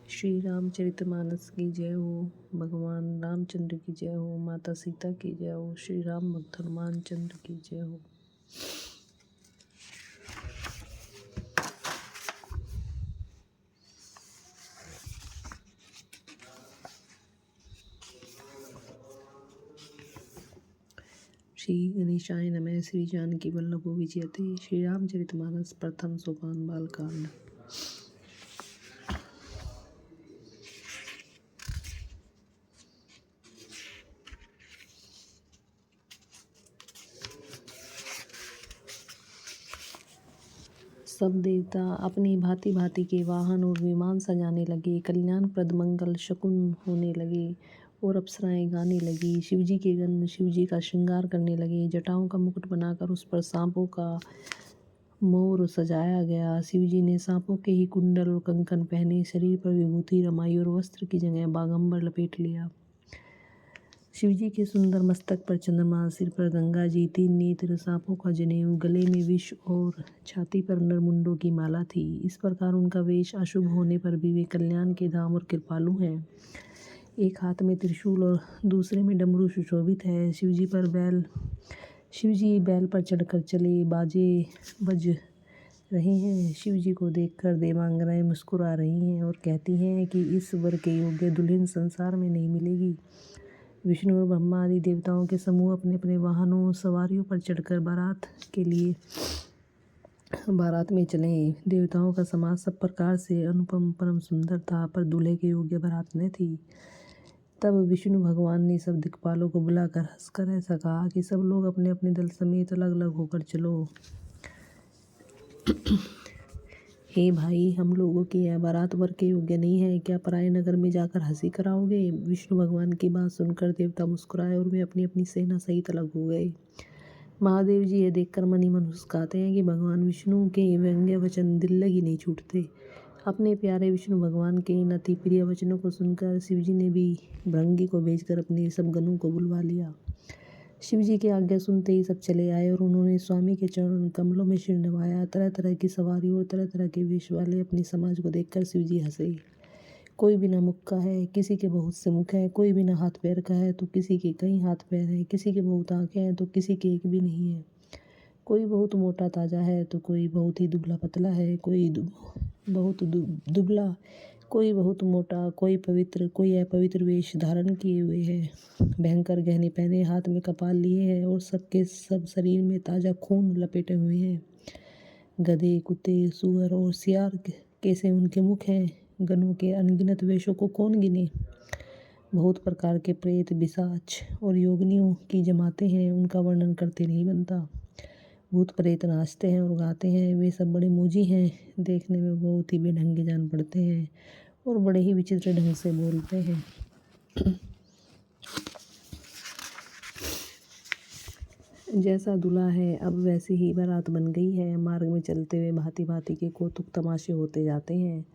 श्री रामचरितमानस की जय हो। भगवान रामचंद्र की जय हो। माता सीता की जय हो। श्री राम भक्त हनुमान चंद्र की जय हो। श्री गणेशाय नमः। श्री जानकी वल्लभो विजयते। श्री रामचरितमानस प्रथम सोपान बालकांड। सब देवता अपनी भांति भांति के वाहन और विमान सजाने लगे। कल्याणप्रद मंगल शकुन होने लगे और अप्सराएं गाने लगी। शिवजी के गण शिवजी का श्रृंगार करने लगे। जटाओं का मुकुट बनाकर उस पर सांपों का मोर सजाया गया। शिवजी ने सांपों के ही कुंडल और कंकन पहने, शरीर पर विभूति रमाई और वस्त्र की जगह बागंबर लपेट लिया। शिवजी के सुंदर मस्तक पर चंद्रमा, सिर पर गंगा जी, 3 नेत्र, सांपों का जनेऊ, गले में विष और छाती पर नरमुंडों की माला थी। इस प्रकार उनका वेश अशुभ होने पर भी वे कल्याण के धाम और कृपालु हैं। एक हाथ में त्रिशूल और दूसरे में डमरू सुशोभित है। शिवजी बैल पर चढ़कर चले, बाजे बज रहे हैं। शिवजी को देखकर देवांगनाएं मुस्कुरा रही हैं और कहती हैं कि इस वर के योग्य दुल्हन संसार में नहीं मिलेगी। विष्णु और ब्रह्मा आदि देवताओं के समूह अपने अपने वाहनों सवारियों पर चढ़कर बारात के लिए बारात में चले। देवताओं का समाज सब प्रकार से अनुपम परम सुंदर था, पर दूल्हे के योग्य बारात न थी। तब विष्णु भगवान ने सब दिक्पालों को बुलाकर हंसकर ऐसा कहा कि सब लोग अपने अपने दल समेत अलग अलग होकर चलो। हे भाई, हम लोगों की यह बारात वर के योग्य नहीं है, क्या पराये नगर में जाकर हंसी कराओगे? विष्णु भगवान की बात सुनकर देवता मुस्कुराए और वे अपनी अपनी सेना सहित अलग हो गए। महादेव जी यह देखकर मन ही मन मुस्कुराते हैं कि भगवान विष्णु के व्यंग्य वचन दिल लगी नहीं छूटते। अपने प्यारे विष्णु भगवान के इन अति प्रिय वचनों को सुनकर शिवजी ने भी भृंगी को भेजकर अपने सब गणों को बुलवा लिया। शिवजी की आज्ञा सुनते ही सब चले आए और उन्होंने स्वामी के चरण कमलों में सिर नवाया। तरह तरह की सवारी और तरह तरह के वेश वाले अपनी समाज को देखकर शिवजी हंसे। कोई बिना मुख का है, किसी के बहुत से मुख है, कोई बिना हाथ पैर का है तो किसी के कई हाथ पैर है, किसी के बहुत आंखें हैं तो किसी के एक भी नहीं है, कोई बहुत मोटा ताजा है तो कोई बहुत ही दुबला पतला है, कोई बहुत दुबला, कोई बहुत मोटा, कोई पवित्र, कोई अपवित्र वेश धारण किए हुए है, भयंकर गहने पहने, हाथ में कपाल लिए है और सबके सब शरीर में ताजा खून लपेटे हुए हैं। गधे, कुत्ते, सूअर और सियार कैसे उनके मुख हैं। गणों के अनगिनत वेशों को कौन गिने। बहुत प्रकार के प्रेत, पिशाच और योगिनियों की जमाते हैं, उनका वर्णन करते नहीं बनता। भूत प्रेत नाचते हैं और गाते हैं, वे सब बड़े मोजी हैं, देखने में बहुत ही बेढंगे जान पड़ते हैं और बड़े ही विचित्र ढंग से बोलते हैं। जैसा दूल्हा है अब वैसी ही बारात बन गई है। मार्ग में चलते हुए भांति भांति के कौतुक तमाशे होते जाते हैं।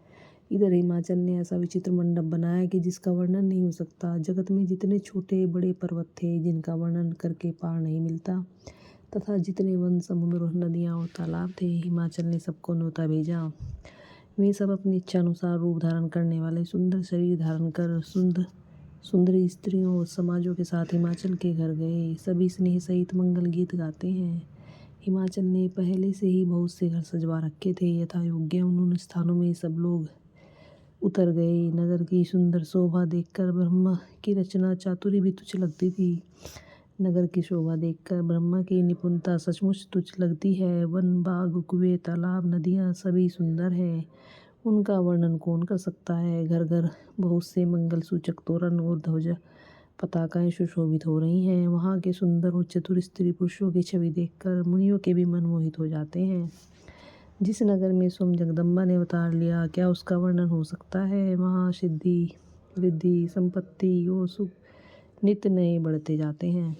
इधर हिमाचल ने ऐसा विचित्र मंडप बनाया कि जिसका वर्णन नहीं हो सकता। जगत में जितने छोटे बड़े पर्वत थे जिनका वर्णन करके पार नहीं मिलता, तथा जितने वन, समुद्र, नदियाँ और तालाब थे, हिमाचल ने सबको न्योता भेजा। वे सब अपनी इच्छा अनुसार रूप धारण करने वाले सुंदर शरीर धारण कर सुंदरी स्त्रियों और समाजों के साथ हिमाचल के घर गए। सभी स्नेह सहित मंगल गीत गाते हैं। हिमाचल ने पहले से ही बहुत से घर सजवा रखे थे। यथा योग्य उन स्थानों में सब लोग उतर गए। नगर की सुंदर शोभा देखकर ब्रह्मा की रचना चातुरी भी तुच्छ लगती थी। नगर की शोभा देखकर ब्रह्मा की निपुणता सचमुच तुच्छ लगती है। वन, बाग, कुएं, तालाब, नदियाँ सभी सुंदर हैं, उनका वर्णन कौन कर सकता है। घर घर बहुत से मंगल सूचक तोरण और ध्वजा पताकाएं सुशोभित हो रही हैं। वहाँ के सुंदर और चतुर स्त्री पुरुषों की छवि देखकर मुनियों के भी मन मोहित हो जाते हैं। जिस नगर में स्वयं जगदम्बा ने अवतार लिया, क्या उसका वर्णन हो सकता है। वहाँ सिद्धि, रिद्धि, संपत्ति और सुख नित्य नए बढ़ते जाते हैं।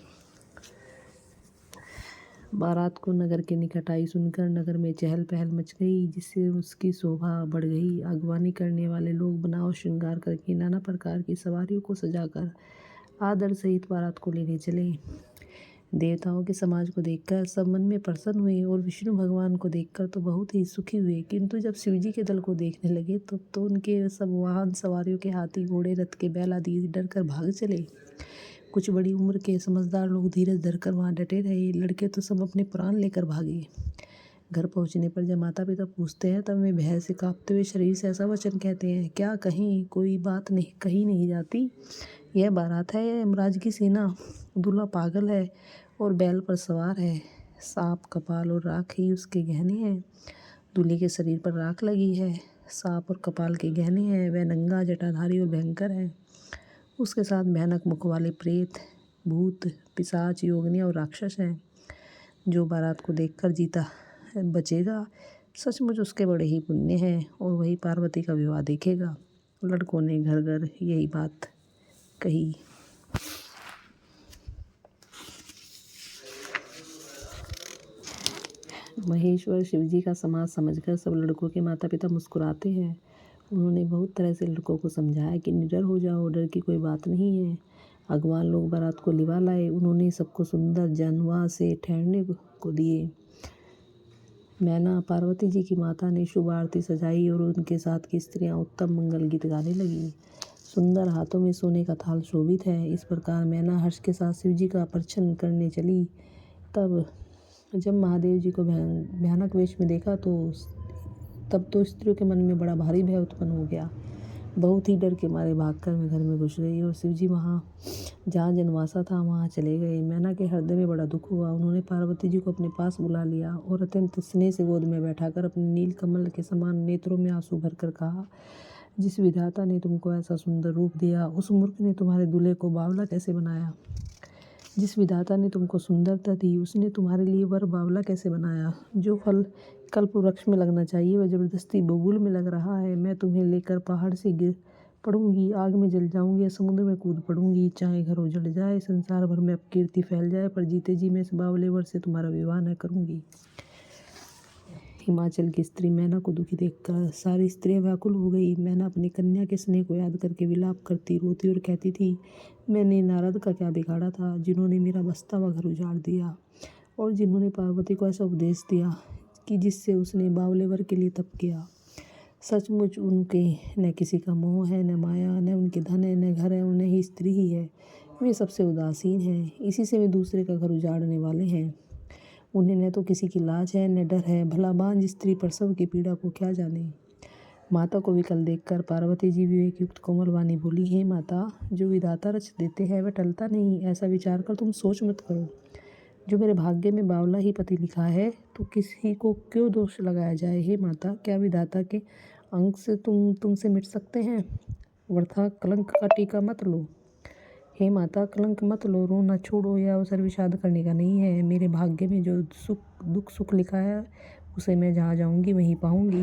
बारात को नगर के निकट आई सुनकर नगर में चहल पहल मच गई, जिससे उसकी शोभा बढ़ गई। अगवानी करने वाले लोग बनाव श्रृंगार करके नाना प्रकार की सवारियों को सजाकर आदर सहित बारात को लेने चले। देवताओं के समाज को देखकर सब मन में प्रसन्न हुए और विष्णु भगवान को देखकर तो बहुत ही सुखी हुए। किंतु जब शिवजी के दल को देखने लगे तो उनके सब वाहन सवारियों के हाथी घोड़े रथ के बैल आदि डर कर भाग चले। कुछ बड़ी उम्र के समझदार लोग धीरज धरकर वहाँ डटे रहे। लड़के तो सब अपने प्राण लेकर भागे। घर पहुँचने पर जब माता पिता पूछते हैं तब वे भय से कांपते हुए शरीर से ऐसा वचन कहते हैं, क्या कहीं कोई बात नहीं कही नहीं जाती? यह बारात है या यमराज की सेना? दूल्हा पागल है और बैल पर सवार है। सांप कपाल और राख ही उसके गहने हैं। दूल्हे के शरीर पर राख लगी है, सांप और कपाल के गहने हैं। वह नंगा जटाधारी और भयंकर है। उसके साथ भयानक मुख वाले प्रेत, भूत, पिशाच, योगिनी और राक्षस हैं। जो बारात को देखकर जीता बचेगा सचमुच उसके बड़े ही पुण्य हैं और वही पार्वती का विवाह देखेगा। लड़कों ने घर घर यही बात कही। महेश्वर शिवजी का समाज समझकर सब लड़कों के माता पिता मुस्कुराते हैं। उन्होंने बहुत तरह से लड़कों को समझाया कि निडर हो जाओ, डर की कोई बात नहीं है। अगवान लोग बारात को लिवा लाए। उन्होंने सबको सुंदर जानवा से ठहरने को दिए। मैना पार्वती जी की माता ने शुभ आरती सजाई और उनके साथ की स्त्रियां उत्तम मंगल गीत गाने लगी। सुंदर हाथों में सोने का थाल शोभित है। इस प्रकार मैना हर्ष के साथ शिवजी का प्रदर्शन करने चली। तब जब महादेव जी को भयानक वेश में देखा तब तो स्त्रियों के मन में बड़ा भारी भय उत्पन्न हो गया। बहुत ही डर के मारे भागकर मैं घर में घुस गई और शिवजी वहाँ जहाँ जनवासा था वहाँ चले गए। मैना के हृदय में बड़ा दुख हुआ। उन्होंने पार्वती जी को अपने पास बुला लिया और अत्यंत स्नेह से गोद में बैठाकर अपने नील कमल के समान नेत्रों में आंसू भरकर कहा, जिस विधाता ने तुमको ऐसा सुंदर रूप दिया उस मूर्ख ने तुम्हारे दूल्हे को बावला कैसे बनाया? जिस विधाता ने तुमको सुंदरता दी उसने तुम्हारे लिए वर बावला कैसे बनाया? जो फल कल्प वृक्ष में लगना चाहिए वह जबरदस्ती बबूल में लग रहा है। मैं तुम्हें लेकर पहाड़ से गिर पड़ूंगी, आग में जल जाऊंगी या समुद्र में कूद पड़ूंगी। चाहे घर उजड़ जाए, संसार भर में अपकीर्ति फैल जाए, पर जीते जी मैं इस बावले वर से तुम्हारा विवाह न करूंगी। हिमाचल की स्त्री मैना को दुखी देखकर सारी स्त्रियां व्याकुल हो गई। मैना अपनी कन्या के स्नेह को याद करके विलाप करती, रोती और कहती थी, मैंने नारद का क्या बिगाड़ा था, जिन्होंने मेरा बसता हुआ घर उजाड़ दिया और जिन्होंने पार्वती को ऐसा उपदेश दिया कि जिससे उसने बावले वर के लिए तप किया। सचमुच उनके न किसी का मोह है, न माया, न उनके धन है, न घर है, उन्हें ही स्त्री ही है। वे सबसे उदासीन हैं, इसी से वे दूसरे का घर उजाड़ने वाले हैं। उन्हें न तो किसी की लाज है न डर है। भला बांझ स्त्री प्रसव की पीड़ा को क्या जाने। माता को विकल देखकर पार्वती जी विवेक युक्त कोमल वाणी बोली, हे माता, जो विधाता रच देते हैं वह टलता नहीं। ऐसा विचार कर तुम सोच मत करो। जो मेरे भाग्य में बावला ही पति लिखा है तो किसी को क्यों दोष लगाया जाए। हे माता, क्या विधाता के अंक से तुमसे मिट सकते हैं? वृथा कलंक का टीका मत लो। हे माता, कलंक मत लो, रोना छोड़ो। यह अवसर विषाद करने का नहीं है। मेरे भाग्य में जो दुख सुख लिखा है उसे मैं जहाँ जाऊँगी वहीं पाऊँगी।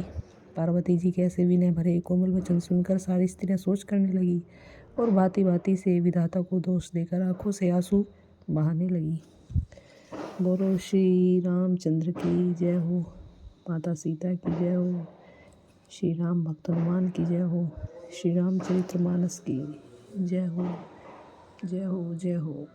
पार्वती जी के ऐसे विनय भरे कोमल वचन सुनकर सारी स्त्रियाँ सोच करने लगी और भांति भांति से विधाता को दोष देकर आंखों से आंसू बहाने लगी। बोलो श्री रामचंद्र की जय हो, माता सीता की जय हो, श्री राम भक्त हनुमान की जय हो, श्री रामचरितमानस की जय हो, जय हो, जय हो।